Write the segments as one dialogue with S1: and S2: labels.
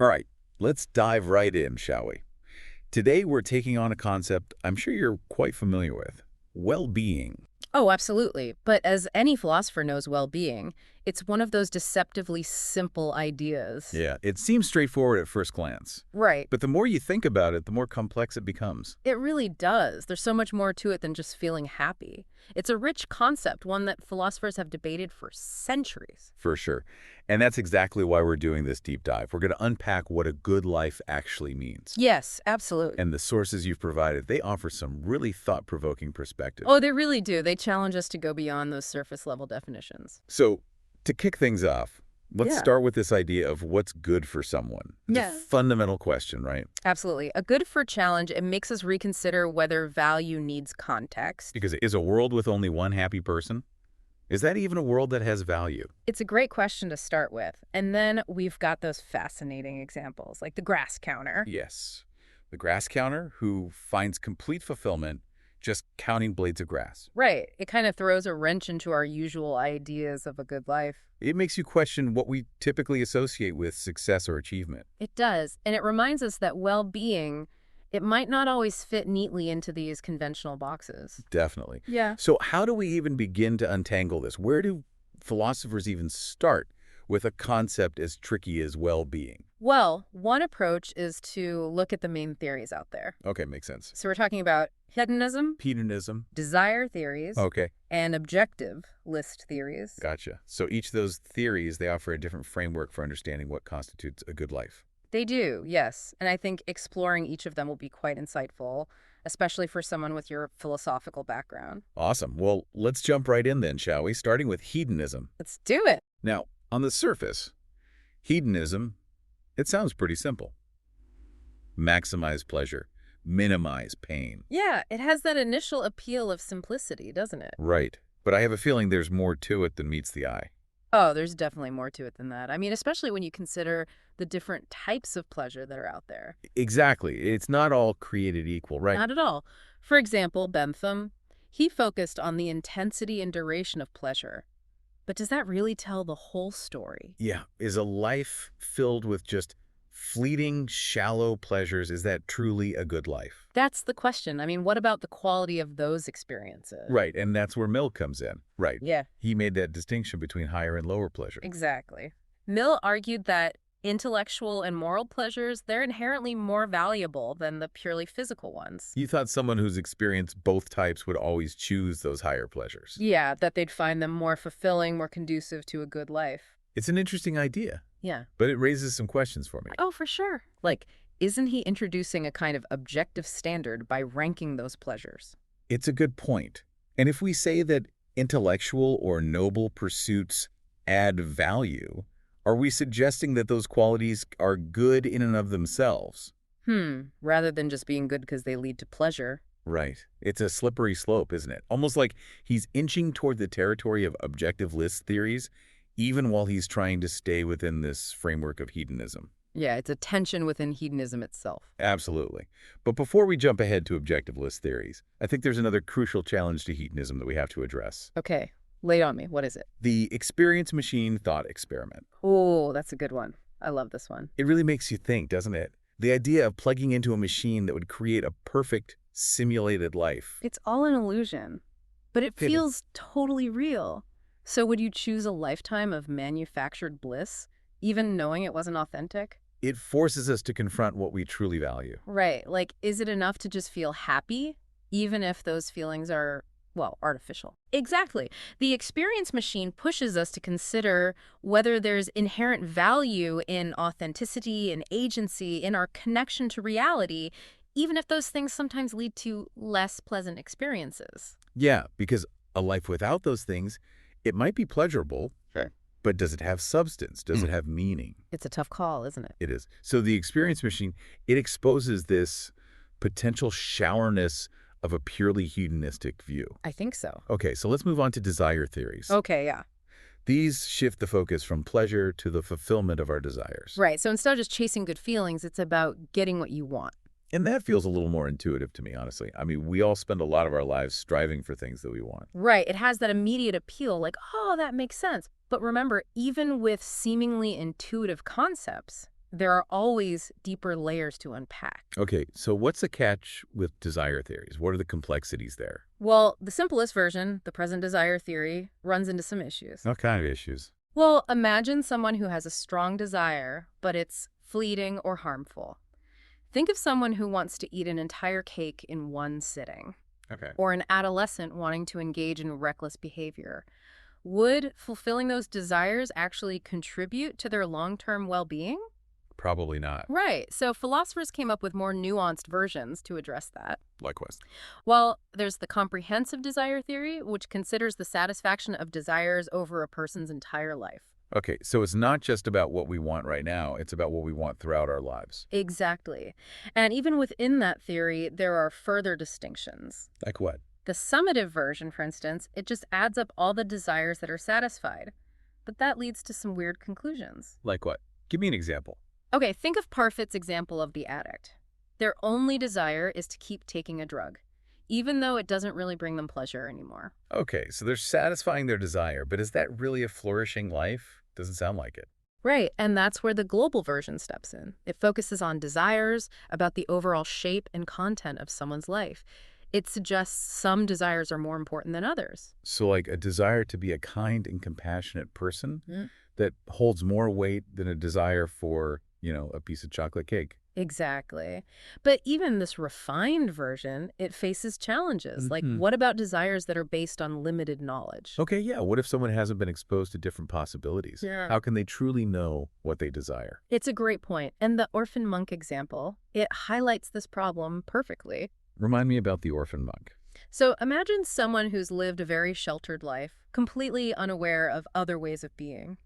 S1: All right, let's dive right in, shall we? Today, we're taking on a concept I'm sure you're quite familiar with: well-being.
S2: Oh, absolutely. But as any philosopher knows well-being, it's one of those deceptively simple ideas.
S1: Yeah, it seems straightforward at first glance,
S2: Right.
S1: but the more you think about it, the more complex it becomes.
S2: It really does. There's so much more to it than just feeling happy. It's a rich concept, one that philosophers have debated for centuries.
S1: For sure. And that's exactly why we're doing this deep dive. We're going to unpack what a good life actually means.
S2: Yes, absolutely.
S1: And the sources you've provided, they offer some really thought-provoking perspectives.
S2: Oh, they really do. They challenge us to go beyond those surface-level definitions.
S1: So, to kick things off, let's
S2: Yeah.
S1: start with this idea of what's good for someone. It's a
S2: Yeah.
S1: fundamental question, right?
S2: Absolutely. A good for challenge, it makes us reconsider whether value needs context.
S1: Because is a world with only one happy person? Is that even a world that has value?
S2: It's a great question to start with. And then we've got those fascinating examples, like the grass counter.
S1: Yes. The grass counter who finds complete fulfillment just counting blades of grass.
S2: Right. It kind of throws a wrench into our usual ideas of a good life.
S1: It makes you question what we typically associate with success or achievement.
S2: It does. And it reminds us that well-being, it might not always fit neatly into these conventional boxes.
S1: Definitely.
S2: Yeah.
S1: So how do we even begin to untangle this? Where do philosophers even start with a concept as tricky as well-being?
S2: Well, one approach is to look at the main theories out there.
S1: Okay, makes sense.
S2: So we're talking about hedonism,
S1: Hedonism.
S2: desire theories,
S1: Okay,
S2: and objective list theories.
S1: gotcha. So each of those theories, they offer a different framework for understanding what constitutes a good life.
S2: They do, yes. And I think exploring each of them will be quite insightful, especially for someone with your philosophical background.
S1: Awesome. Well, let's jump right in then, shall we? Starting with hedonism.
S2: Let's do it.
S1: Now, on the surface, hedonism, it sounds pretty simple. Maximize pleasure, minimize pain.
S2: Yeah, it has that initial appeal of simplicity, doesn't it?
S1: Right. But I have a feeling there's more to it than meets the eye.
S2: Oh, there's definitely more to it than that. I mean, especially when you consider the different types of pleasure that are out there.
S1: Exactly. It's not all created equal, right?
S2: Not at all. For example, Bentham, he focused on the intensity and duration of pleasure. But does that really tell the whole story?
S1: Yeah. Is a life filled with just fleeting, shallow pleasures, is that truly a good life?
S2: That's the question. I mean, what about the quality of those experiences?
S1: Right. And that's where Mill comes in. Right.
S2: Yeah,
S1: He made that distinction between higher and lower pleasure.
S2: exactly. Mill argued that intellectual and moral pleasures, they're inherently more valuable than the purely physical ones.
S1: You thought someone who's experienced both types would always choose those higher pleasures.
S2: Yeah, that they'd find them more fulfilling, more conducive to a good life.
S1: It's an interesting idea,
S2: Yeah.
S1: but it raises some questions for me.
S2: Oh, for sure. Like, isn't he introducing a kind of objective standard by ranking those pleasures?
S1: It's a good point. And if we say that intellectual or noble pursuits add value, are we suggesting that those qualities are good in and of themselves?
S2: Rather than just being good because they lead to pleasure.
S1: Right. It's a slippery slope, isn't it? Almost like he's inching toward the territory of objective list theories, even while he's trying to stay within this framework of hedonism.
S2: Yeah, it's a tension within hedonism itself.
S1: Absolutely. But before we jump ahead to objective list theories, I think there's another crucial challenge to hedonism that we have to address.
S2: Okay, lay it on me. What is it?
S1: The experience machine thought experiment.
S2: Oh, that's a good one. I love this one.
S1: It really makes you think, doesn't it? The idea of plugging into a machine that would create a perfect simulated life.
S2: It's all an illusion, but it
S1: It is.
S2: feels totally real. So would you choose a lifetime of manufactured bliss, even knowing it wasn't authentic?
S1: It forces us to confront what we truly value.
S2: Right. Like, is it enough to just feel happy, even if those feelings are, well, artificial? Exactly. The experience machine pushes us to consider whether there's inherent value in authenticity and agency in our connection to reality, even if those things sometimes lead to less pleasant experiences.
S1: Yeah, because a life without those things, it might be pleasurable.
S2: Sure.
S1: But does it have substance? Does it have meaning?
S2: It's a tough call, isn't it?
S1: It is. So the experience machine, it exposes this potential showerness of a purely hedonistic view.
S2: I think so.
S1: Okay, so let's move on to desire theories.
S2: Okay, yeah.
S1: These shift the focus from pleasure to the fulfillment of our desires.
S2: Right. So instead of just chasing good feelings, it's about getting what you want.
S1: And that feels a little more intuitive to me, honestly. I mean, we all spend a lot of our lives striving for things that we want.
S2: Right. It has that immediate appeal, like, oh, that makes sense. But remember, even with seemingly intuitive concepts, There are always deeper layers to unpack.
S1: Okay, so what's the catch with desire theories? What are the complexities there?
S2: Well, the simplest version, the present desire theory, runs into some issues.
S1: What kind of issues?
S2: Well, imagine someone who has a strong desire, but it's fleeting or harmful. Think of someone who wants to eat an entire cake in one sitting,
S1: Okay.
S2: or an adolescent wanting to engage in reckless behavior. Would fulfilling those desires actually contribute to their long-term well-being?
S1: Probably not.
S2: Right. So philosophers came up with more nuanced versions to address that.
S1: Likewise.
S2: Well, there's the comprehensive desire theory, which considers the satisfaction of desires over a person's entire life.
S1: Okay, so it's not just about what we want right now, it's about what we want throughout our lives.
S2: Exactly. And even within that theory, there are further distinctions.
S1: Like what?
S2: The summative version, for instance, it just adds up all the desires that are satisfied. But that leads to some weird conclusions.
S1: Like what? Give me an example.
S2: Okay, think of Parfit's example of the addict. Their only desire is to keep taking a drug, even though it doesn't really bring them pleasure anymore.
S1: Okay, so they're satisfying their desire, but is that really a flourishing life? Doesn't sound like it.
S2: Right, and that's where the global version steps in. It focuses on desires, about the overall shape and content of someone's life. It suggests some desires are more important than others.
S1: So like a desire to be a kind and compassionate person
S2: Mm.
S1: that holds more weight than a desire for, a piece of chocolate cake.
S2: Exactly. But even this refined version, it faces challenges. Like,
S1: Mhm.
S2: what about desires that are based on limited knowledge?
S1: Okay, yeah, what if someone hasn't been exposed to different possibilities?
S2: Yeah.
S1: How can they truly know what they desire?
S2: It's a great point. And the orphan monk example, it highlights this problem perfectly.
S1: Remind me about the orphan monk.
S2: So imagine someone who's lived a very sheltered life, completely unaware of other ways of being.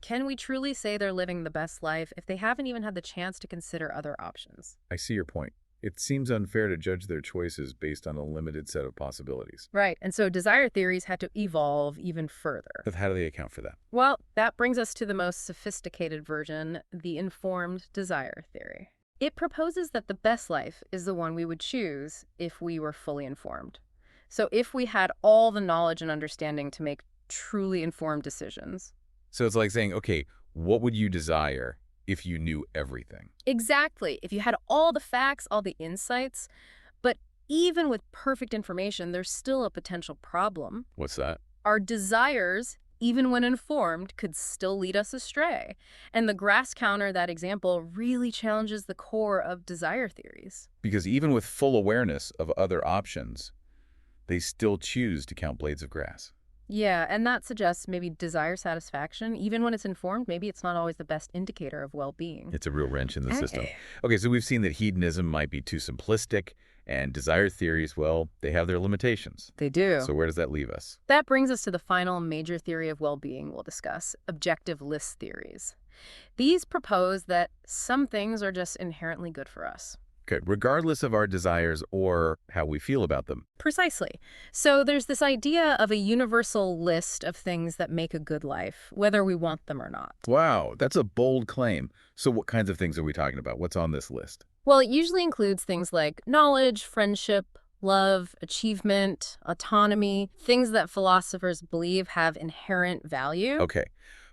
S2: Can we truly say they're living the best life if they haven't even had the chance to consider other options?
S1: I see your point. It seems unfair to judge their choices based on a limited set of possibilities.
S2: Right. And so desire theories had to evolve even further.
S1: But how do they account for that?
S2: Well, that brings us to the most sophisticated version, the informed desire theory. It proposes that the best life is the one we would choose if we were fully informed. So if we had all the knowledge and understanding to make truly informed decisions.
S1: So it's like saying, okay, what would you desire if you knew everything?
S2: Exactly. If you had all the facts, all the insights, but even with perfect information, there's still a potential problem.
S1: What's that?
S2: Our desires, even when informed, could still lead us astray. And the grass counter, that example, really challenges the core of desire theories.
S1: Because even with full awareness of other options, they still choose to count blades of grass.
S2: Yeah, and that suggests maybe desire satisfaction, even when it's informed, maybe it's not always the best indicator of well-being.
S1: It's a real wrench in the system.
S2: Hey.
S1: Okay, so we've seen that hedonism might be too simplistic, and desire theories, well, they have their limitations.
S2: They do.
S1: So where does that leave us?
S2: That brings us to the final major theory of well-being we'll discuss, objective list theories. These propose that some things are just inherently good for us.
S1: Okay, regardless of our desires or how we feel about them.
S2: Precisely. So there's this idea of a universal list of things that make a good life, whether we want them or not.
S1: Wow, that's a bold claim. So what kinds of things are we talking about? What's on this list?
S2: Well, it usually includes things like knowledge, friendship, love, achievement, autonomy, things that philosophers believe have inherent value.
S1: Okay,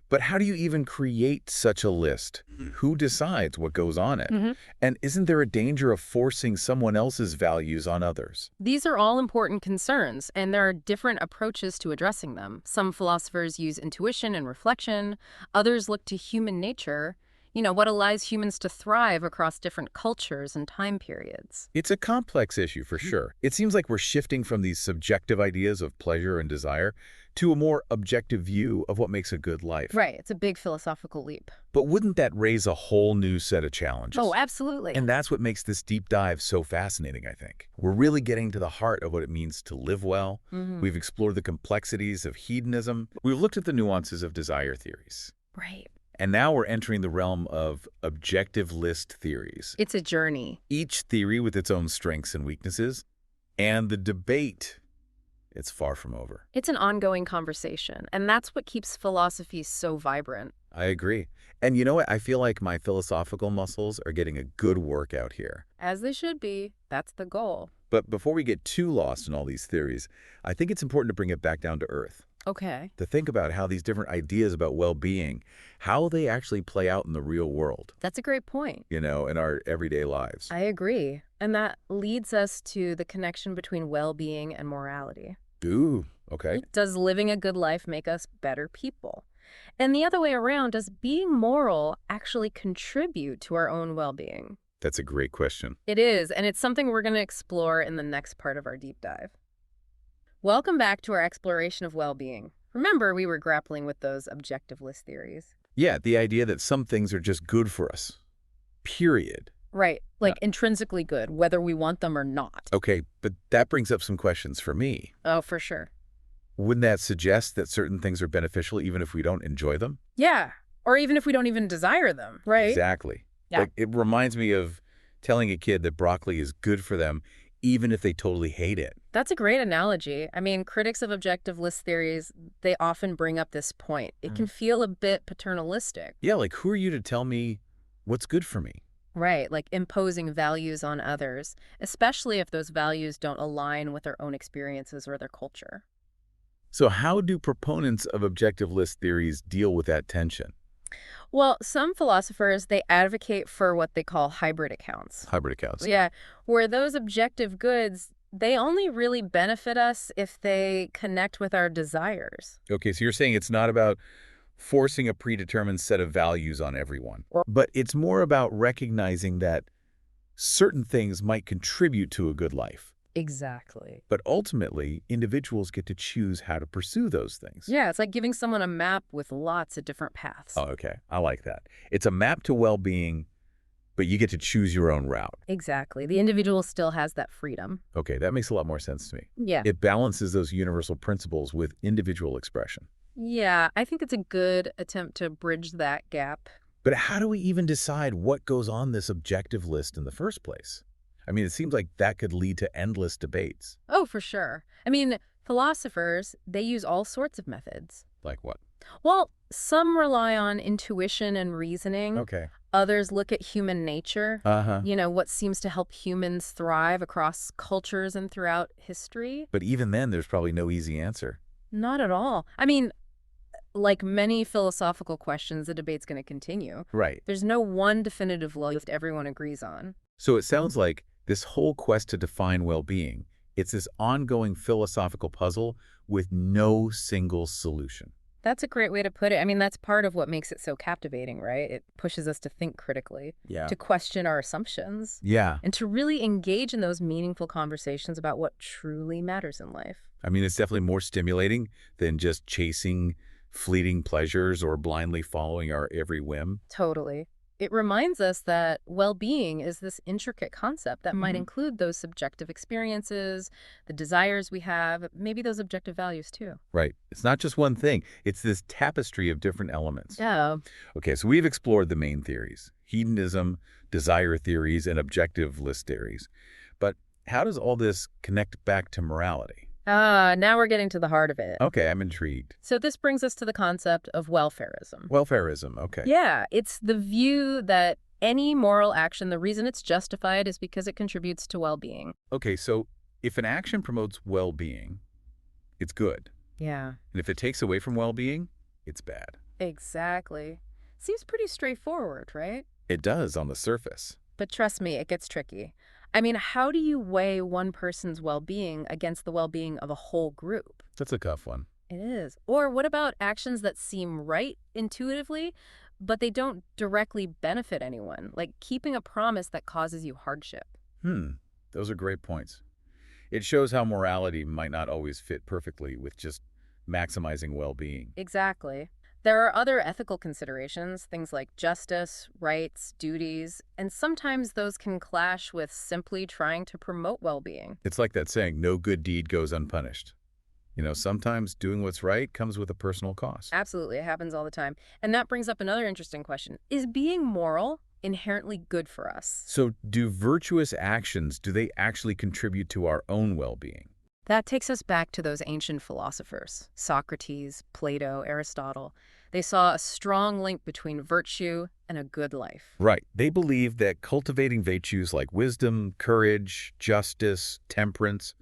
S1: but how do you even create such a list? Who decides what goes on it?
S2: Mhm.
S1: And isn't there a danger of forcing someone else's values on others?
S2: These are all important concerns, and there are different approaches to addressing them. Some philosophers use intuition and reflection. Others look to human nature, what allows humans to thrive across different cultures and time periods.
S1: It's a complex issue for sure. It seems like we're shifting from these subjective ideas of pleasure and desire to a more objective view of what makes a good life.
S2: Right, it's a big philosophical leap.
S1: But wouldn't that raise a whole new set of challenges?
S2: Oh, absolutely.
S1: And that's what makes this deep dive so fascinating, I think. We're really getting to the heart of what it means to live well. We've explored the complexities of hedonism. We've looked at the nuances of desire theories.
S2: Right.
S1: And now we're entering the realm of objective list theories.
S2: It's a journey.
S1: Each theory with its own strengths and weaknesses. And the debate, it's far from over.
S2: It's an ongoing conversation, and that's what keeps philosophy so vibrant.
S1: I agree. And you know what? I feel like my philosophical muscles are getting a good workout here.
S2: As they should be. That's the goal.
S1: But before we get too lost in all these theories, I think it's important to bring it back down to earth.
S2: Okay.
S1: to think about how these different ideas about well-being, how they actually play out in the real world,
S2: That's a great point.
S1: in our everyday lives.
S2: I agree. And that leads us to the connection between well-being and morality.
S1: Ooh, okay.
S2: Does living a good life make us better people? And the other way around, does being moral actually contribute to our own well-being?
S1: That's a great question.
S2: It is, and it's something we're going to explore in the next part of our deep dive. Welcome back to our exploration of well-being. Remember, we were grappling with those objectiveless theories.
S1: Yeah, the idea that some things are just good for us. Period.
S2: Right, like intrinsically good, whether we want them or not.
S1: Okay, but that brings up some questions for me.
S2: Oh, for sure.
S1: Wouldn't that suggest that certain things are beneficial even if we don't enjoy them?
S2: Yeah, or even if we don't even desire them, right?
S1: Exactly.
S2: Yeah.
S1: Like, it reminds me of telling a kid that broccoli is good for them even if they totally hate it.
S2: That's a great analogy. I mean, critics of objectiveless theories, they often bring up this point. It can feel a bit paternalistic.
S1: Yeah, like, who are you to tell me what's good for me?
S2: Right, like imposing values on others, especially if those values don't align with their own experiences or their culture.
S1: So how do proponents of objectiveless theories deal with that tension?
S2: Well, some philosophers, they advocate for what they call hybrid accounts.
S1: Hybrid accounts.
S2: Yeah, where those objective goods, they only really benefit us if they connect with our desires.
S1: Okay, so you're saying it's not about forcing a predetermined set of values on everyone, but it's more about recognizing that certain things might contribute to a good life.
S2: Exactly.
S1: But ultimately, individuals get to choose how to pursue those things.
S2: Yeah, it's like giving someone a map with lots of different paths.
S1: Oh, okay. I like that. It's a map to well-being, but you get to choose your own route.
S2: Exactly. The individual still has that freedom.
S1: Okay, that makes a lot more sense to me.
S2: Yeah.
S1: It balances those universal principles with individual expression.
S2: Yeah, I think it's a good attempt to bridge that gap.
S1: But how do we even decide what goes on this objective list in the first place? I mean, it seems like that could lead to endless debates.
S2: Oh, for sure. I mean, philosophers, they use all sorts of methods.
S1: Like what?
S2: Well, some rely on intuition and reasoning.
S1: Okay.
S2: Others look at human nature.
S1: Uh-huh.
S2: What seems to help humans thrive across cultures and throughout history.
S1: But even then, there's probably no easy answer.
S2: Not at all. I mean, like many philosophical questions, the debate's going to continue.
S1: Right.
S2: There's no one definitive list everyone agrees on.
S1: So it sounds like this whole quest to define well-being, it's this ongoing philosophical puzzle with no single solution.
S2: That's a great way to put it. I mean, that's part of what makes it so captivating, right? It pushes us to think critically,
S1: Yeah.
S2: to question our assumptions,
S1: Yeah.
S2: and to really engage in those meaningful conversations about what truly matters in life.
S1: I mean, it's definitely more stimulating than just chasing fleeting pleasures or blindly following our every whim.
S2: Totally. It reminds us that well-being is this intricate concept that might include those subjective experiences, the desires we have, maybe those objective values too.
S1: Right. It's not just one thing. It's this tapestry of different elements.
S2: Yeah.
S1: Okay, so we've explored the main theories: hedonism, desire theories, and objectiveless theories. But how does all this connect back to morality?
S2: Now we're getting to the heart of it.
S1: Okay, I'm intrigued.
S2: So this brings us to the concept of welfarism.
S1: Welfarism, okay.
S2: Yeah, it's the view that any moral action, the reason it's justified is because it contributes to well-being.
S1: Okay, so if an action promotes well-being, it's good.
S2: Yeah.
S1: And if it takes away from well-being, it's bad.
S2: Exactly. Seems pretty straightforward, right?
S1: It does on the surface.
S2: But trust me, it gets tricky. I mean, how do you weigh one person's well-being against the well-being of a whole group?
S1: That's a tough one.
S2: It is. Or what about actions that seem right intuitively, but they don't directly benefit anyone, like keeping a promise that causes you hardship?
S1: Those are great points. It shows how morality might not always fit perfectly with just maximizing well-being.
S2: Exactly. There are other ethical considerations, things like justice, rights, duties, and sometimes those can clash with simply trying to promote well-being.
S1: It's like that saying, no good deed goes unpunished. Sometimes doing what's right comes with a personal cost.
S2: Absolutely, it happens all the time. And that brings up another interesting question. Is being moral inherently good for us?
S1: So do virtuous actions, do they actually contribute to our own well-being?
S2: That takes us back to those ancient philosophers, Socrates, Plato, Aristotle. They saw a strong link between virtue and a good life.
S1: Right. They believed that cultivating virtues like wisdom, courage, justice, temperance,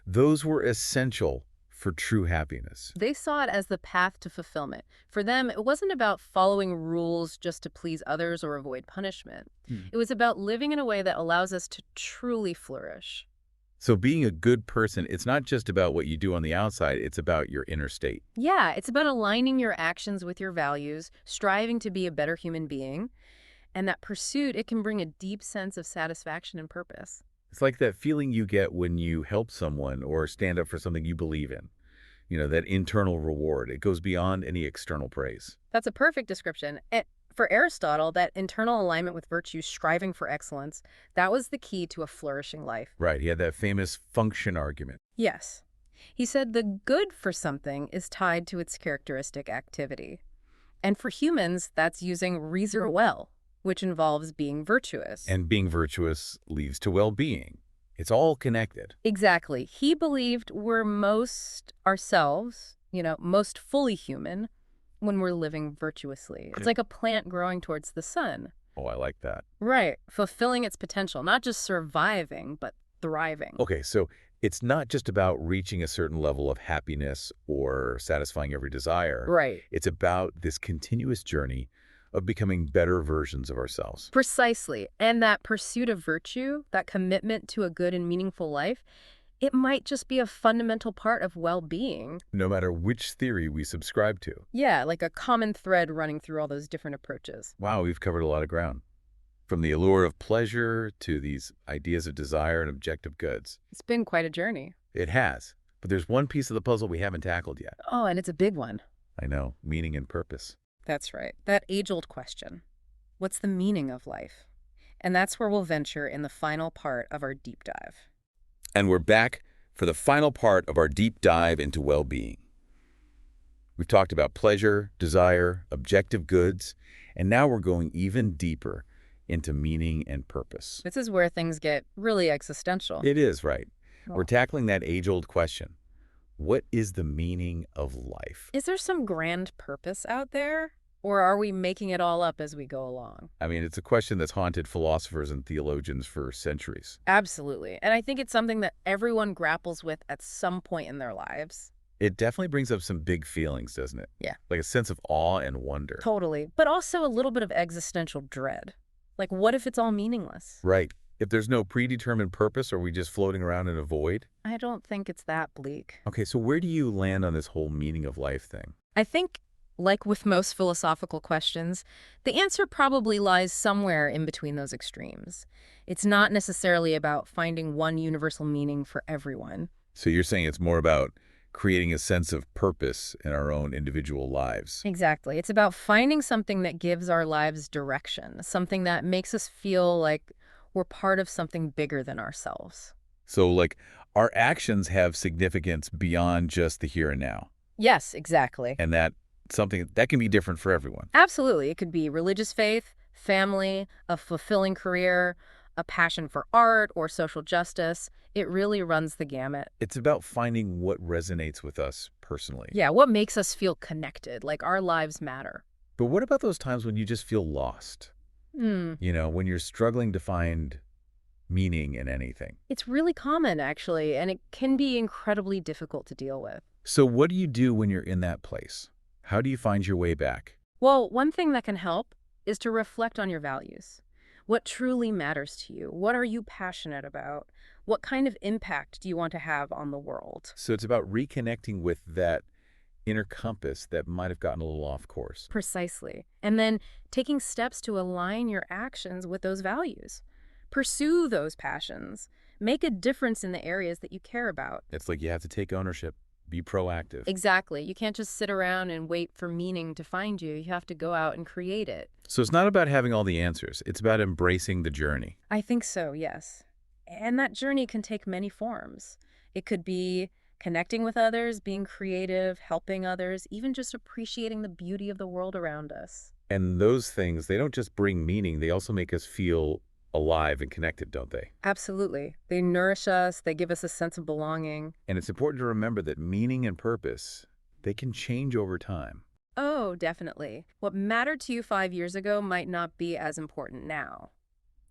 S1: those were essential for true happiness.
S2: They saw it as the path to fulfillment. For them, it wasn't about following rules just to please others or avoid punishment.
S1: Hmm.
S2: It was about living in a way that allows us to truly flourish.
S1: So being a good person, it's not just about what you do on the outside, it's about your inner state.
S2: Yeah, it's about aligning your actions with your values, striving to be a better human being, and that pursuit, it can bring a deep sense of satisfaction and purpose.
S1: It's like that feeling you get when you help someone or stand up for something you believe in. That internal reward. It goes beyond any external praise.
S2: That's a perfect description. For Aristotle, that internal alignment with virtue, striving for excellence, that was the key to a flourishing life.
S1: Right, he had that famous function argument.
S2: Yes. He said the good for something is tied to its characteristic activity. And for humans, that's using reason well, which involves being virtuous.
S1: And being virtuous leads to well-being. It's all connected.
S2: Exactly. He believed we're most ourselves, most fully human when we're living virtuously. It's like a plant growing towards the sun.
S1: Oh, I like that.
S2: Right. Fulfilling its potential, not just surviving, but thriving.
S1: Okay, so it's not just about reaching a certain level of happiness or satisfying every desire.
S2: Right.
S1: It's about this continuous journey of becoming better versions of ourselves.
S2: Precisely. And that pursuit of virtue, that commitment to a good and meaningful life, it might just be a fundamental part of well-being.
S1: No matter which theory we subscribe to.
S2: Yeah, like a common thread running through all those different approaches.
S1: Wow, we've covered a lot of ground. From the allure of pleasure to these ideas of desire and objective goods.
S2: It's been quite a journey.
S1: It has. But there's one piece of the puzzle we haven't tackled yet.
S2: Oh, and it's a big one.
S1: I know, meaning and purpose.
S2: That's right. That age-old question. What's the meaning of life? And that's where we'll venture in the final part of our deep dive.
S1: And we're back for the final part of our deep dive into well-being. We've talked about pleasure, desire, objective goods, and now we're going even deeper into meaning and purpose.
S2: This is where things get really existential.
S1: It is, right?
S2: Oh.
S1: We're tackling that age-old question. What is the meaning of life?
S2: Is there some grand purpose out there? Or are we making it all up as we go along?
S1: I mean, it's a question that's haunted philosophers and theologians for centuries.
S2: Absolutely. And I think it's something that everyone grapples with at some point in their lives.
S1: It definitely brings up some big feelings, doesn't it?
S2: Yeah.
S1: Like a sense of awe and wonder.
S2: Totally. But also a little bit of existential dread. Like, what if it's all meaningless?
S1: Right. If there's no predetermined purpose, are we just floating around in a void?
S2: I don't think it's that bleak.
S1: Okay, so where do you land on this whole meaning of life thing?
S2: I think, like with most philosophical questions, the answer probably lies somewhere in between those extremes. It's not necessarily about finding one universal meaning for everyone.
S1: So you're saying it's more about creating a sense of purpose in our own individual lives.
S2: Exactly. It's about finding something that gives our lives direction, something that makes us feel like we're part of something bigger than ourselves.
S1: So, like, our actions have significance beyond just the here and now.
S2: Yes, exactly.
S1: And that something that can be different for everyone.
S2: Absolutely. It could be religious faith, family, a fulfilling career, a passion for art or social justice. It really runs the gamut.
S1: It's about finding what resonates with us personally.
S2: Yeah, what makes us feel connected, like our lives matter.
S1: But what about those times when you just feel lost? When you're struggling to find meaning in anything.
S2: It's really common, actually, and it can be incredibly difficult to deal with.
S1: So what do you do when you're in that place? How do you find your way back?
S2: Well, one thing that can help is to reflect on your values. What truly matters to you? What are you passionate about? What kind of impact do you want to have on the world?
S1: So it's about reconnecting with that inner compass that might have gotten a little off course.
S2: Precisely. And then taking steps to align your actions with those values. Pursue those passions. Make a difference in the areas that you care about.
S1: It's like you have to take ownership, be proactive.
S2: Exactly. You can't just sit around and wait for meaning to find you. You have to go out and create it.
S1: So it's not about having all the answers. It's about embracing the journey.
S2: I think so, yes. And that journey can take many forms. It could be connecting with others, being creative, helping others, even just appreciating the beauty of the world around us.
S1: And those things, they don't just bring meaning, they also make us feel alive and connected, don't they?
S2: Absolutely. They nourish us. They give us a sense of belonging.
S1: And it's important to remember that meaning and purpose, they can change over time.
S2: Oh, definitely. What mattered to you 5 years ago might not be as important now.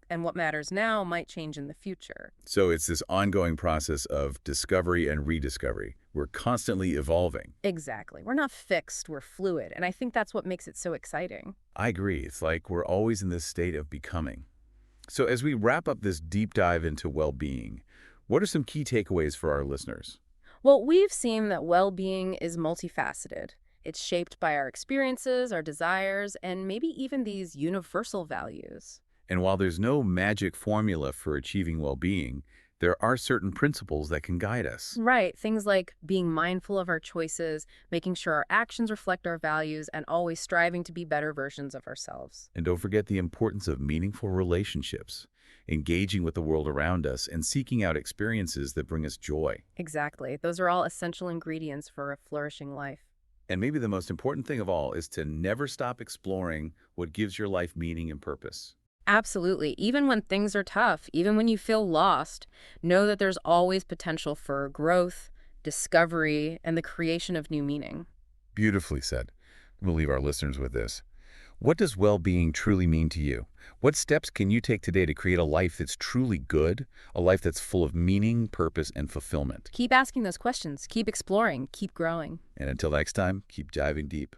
S2: and what matters now might change in the future.
S1: So it's this ongoing process of discovery and rediscovery. We're constantly evolving.
S2: Exactly. We're not fixed, we're fluid, and I think that's what makes it so exciting.
S1: I agree. It's like we're always in this state of becoming. So as we wrap up this deep dive into well-being, what are some key takeaways for our listeners?
S2: Well, we've seen that well-being is multifaceted. It's shaped by our experiences, our desires, and maybe even these universal values.
S1: And while there's no magic formula for achieving well-being, there are certain principles that can guide us.
S2: Right, things like being mindful of our choices, making sure our actions reflect our values, and always striving to be better versions of ourselves.
S1: And don't forget the importance of meaningful relationships, engaging with the world around us, and seeking out experiences that bring us joy.
S2: Exactly. Those are all essential ingredients for a flourishing life.
S1: And maybe the most important thing of all is to never stop exploring what gives your life meaning and purpose.
S2: Absolutely. Even when things are tough, even when you feel lost, know that there's always potential for growth, discovery, and the creation of new meaning.
S1: Beautifully said. We'll leave our listeners with this. What does well-being truly mean to you? What steps can you take today to create a life that's truly good, a life that's full of meaning, purpose, and fulfillment?
S2: Keep asking those questions, keep exploring, keep growing.
S1: And until next time, keep diving deep.